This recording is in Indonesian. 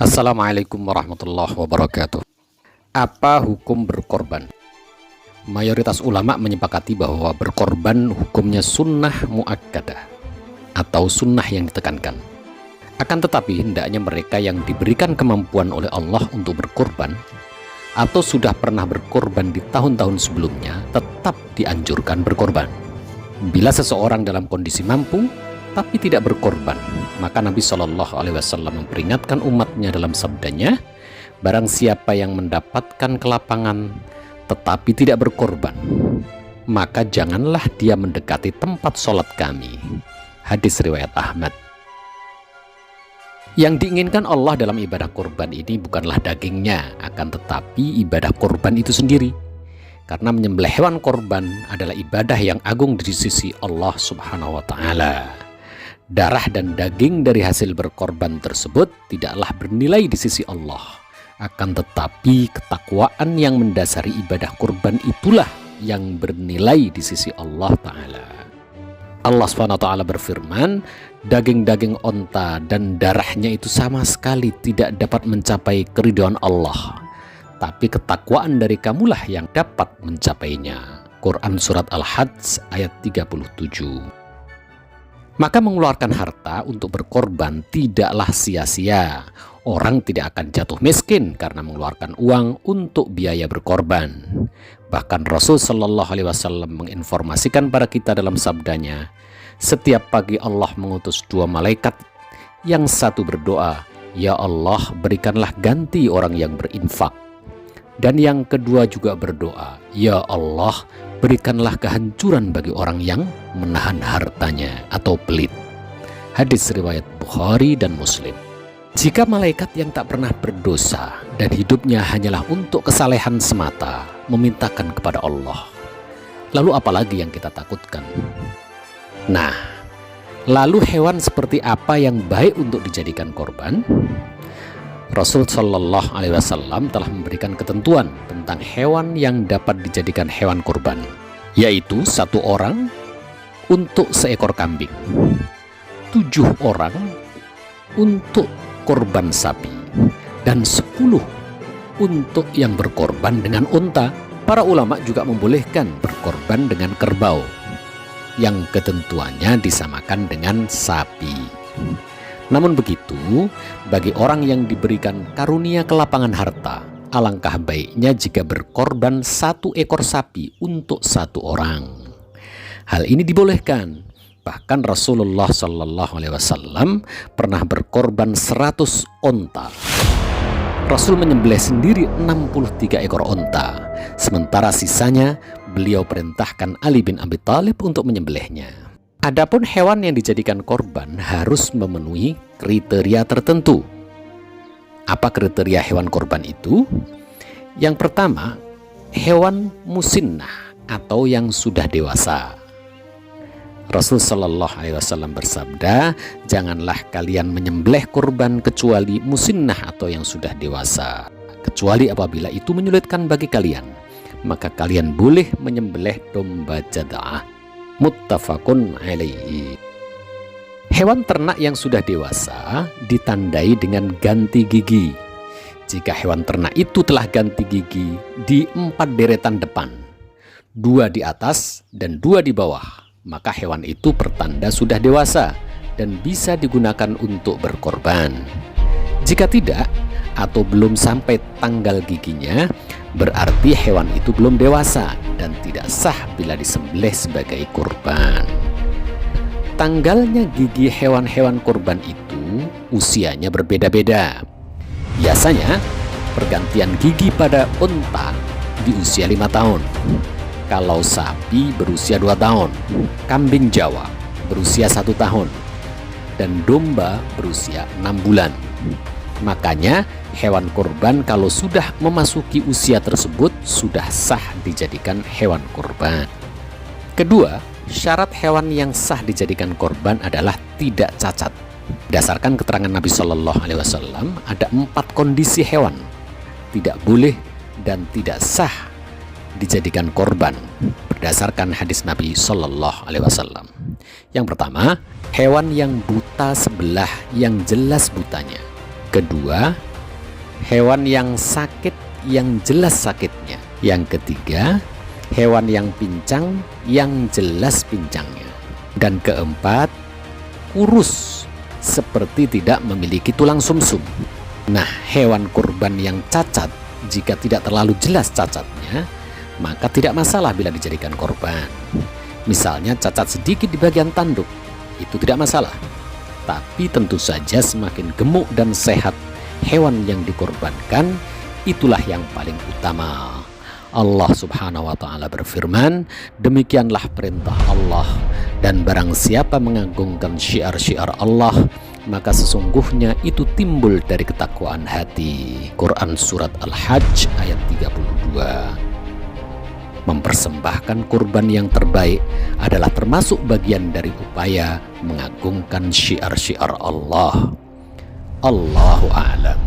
Assalamualaikum warahmatullahi wabarakatuh. Apa hukum berkorban? Mayoritas ulama menyepakati bahwa berkorban hukumnya sunnah muakkadah atau sunnah yang ditekankan. Akan tetapi hendaknya mereka yang diberikan kemampuan oleh Allah untuk berkorban atau sudah pernah berkorban di tahun-tahun sebelumnya tetap dianjurkan berkorban. Bila seseorang dalam kondisi mampu tapi tidak berkorban, maka Nabi Shallallahu Alaihi Wasallam memperingatkan umatnya dalam sabdanya, barang siapa yang mendapatkan kelapangan tetapi tidak berkorban, maka janganlah dia mendekati tempat sholat kami. Hadis riwayat Ahmad. Yang diinginkan Allah dalam ibadah korban ini bukanlah dagingnya, akan tetapi ibadah korban itu sendiri. Karena menyembelih hewan korban adalah ibadah yang agung di sisi Allah Subhanahu wa Ta'ala. Darah dan daging dari hasil berkorban tersebut tidaklah bernilai di sisi Allah. Akan tetapi ketakwaan yang mendasari ibadah korban itulah yang bernilai di sisi Allah Ta'ala. Allah SWT berfirman, daging-daging onta dan darahnya itu sama sekali tidak dapat mencapai keridhaan Allah, tapi ketakwaan dari kamulah yang dapat mencapainya. Quran Surat Al-Hajj ayat 37. Maka mengeluarkan harta untuk berkorban tidaklah sia-sia. Orang tidak akan jatuh miskin karena mengeluarkan uang untuk biaya berkorban. Bahkan Rasul Shallallahu Alaihi Wasallam menginformasikan pada kita dalam sabdanya, setiap pagi Allah mengutus dua malaikat, yang satu berdoa, ya Allah berikanlah ganti orang yang berinfak. Dan yang kedua juga berdoa, ya Allah berikanlah kehancuran bagi orang yang menahan hartanya atau pelit. Hadis riwayat Bukhari dan Muslim. Jika malaikat yang tak pernah berdosa dan hidupnya hanyalah untuk kesalehan semata memintakan kepada Allah, lalu apalagi yang kita takutkan? Nah, lalu hewan seperti apa yang baik untuk dijadikan korban? Rasul Shallallahu Alaihi Wasallam telah memberikan ketentuan tentang hewan yang dapat dijadikan hewan kurban, yaitu 1 orang untuk seekor kambing, 7 orang untuk korban sapi, dan 10 untuk yang berkorban dengan unta. Para ulama juga membolehkan berkorban dengan kerbau, yang ketentuannya disamakan dengan sapi. Namun begitu, bagi orang yang diberikan karunia kelapangan harta, alangkah baiknya jika berkorban 1 ekor sapi untuk 1 orang. Hal ini dibolehkan. Bahkan Rasulullah Shallallahu Alaihi Wasallam pernah berkorban 100 onta. Rasul menyembelih sendiri 63 ekor onta, sementara sisanya beliau perintahkan Ali bin Abi Thalib untuk menyembelihnya. Adapun hewan yang dijadikan korban harus memenuhi kriteria tertentu. Apa kriteria hewan korban itu? Yang pertama, hewan musinnah atau yang sudah dewasa. Rasul Shallallahu Alaihi Wasallam bersabda, janganlah kalian menyembelih korban kecuali musinnah atau yang sudah dewasa, kecuali apabila itu menyulitkan bagi kalian, maka kalian boleh menyembelih domba jada'ah. Muttafaqun alaihi. Hewan ternak yang sudah dewasa ditandai dengan ganti gigi. Jika hewan ternak itu telah ganti gigi di 4 deretan depan, 2 di atas dan 2 di bawah, maka hewan itu pertanda sudah dewasa dan bisa digunakan untuk berkorban. Jika tidak atau belum sampai tanggal giginya, berarti hewan itu belum dewasa dan tidak sah bila disembelih sebagai kurban. Tanggalnya gigi hewan-hewan kurban itu usianya berbeda-beda. Biasanya pergantian gigi pada unta di usia 5 tahun. Kalau sapi berusia 2 tahun, kambing Jawa berusia 1 tahun, dan domba berusia 6 bulan. Makanya hewan kurban kalau sudah memasuki usia tersebut sudah sah dijadikan hewan kurban. Kedua, syarat hewan yang sah dijadikan korban adalah tidak cacat. Berdasarkan keterangan Nabi Shallallahu Alaihi Wasallam, ada 4 kondisi hewan tidak boleh dan tidak sah dijadikan korban berdasarkan hadis Nabi Shallallahu Alaihi Wasallam. Yang pertama, hewan yang buta sebelah yang jelas butanya. Kedua, hewan yang sakit yang jelas sakitnya. Yang ketiga, hewan yang pincang yang jelas pincangnya. Dan keempat, kurus seperti tidak memiliki tulang sumsum. Nah, hewan kurban yang cacat, jika tidak terlalu jelas cacatnya, maka tidak masalah bila dijadikan korban. Misalnya cacat sedikit di bagian tanduk, itu tidak masalah. Tapi tentu saja semakin gemuk dan sehat hewan yang dikorbankan, itulah yang paling utama. Allah Subhanahu wa ta'ala berfirman, demikianlah perintah Allah, dan barang siapa mengagungkan syiar-syiar Allah, maka sesungguhnya itu timbul dari ketakwaan hati. Quran Surat Al-Hajj ayat 32. Mempersembahkan kurban yang terbaik adalah termasuk bagian dari upaya mengagungkan syiar-syiar Allah. Allahu a'lam.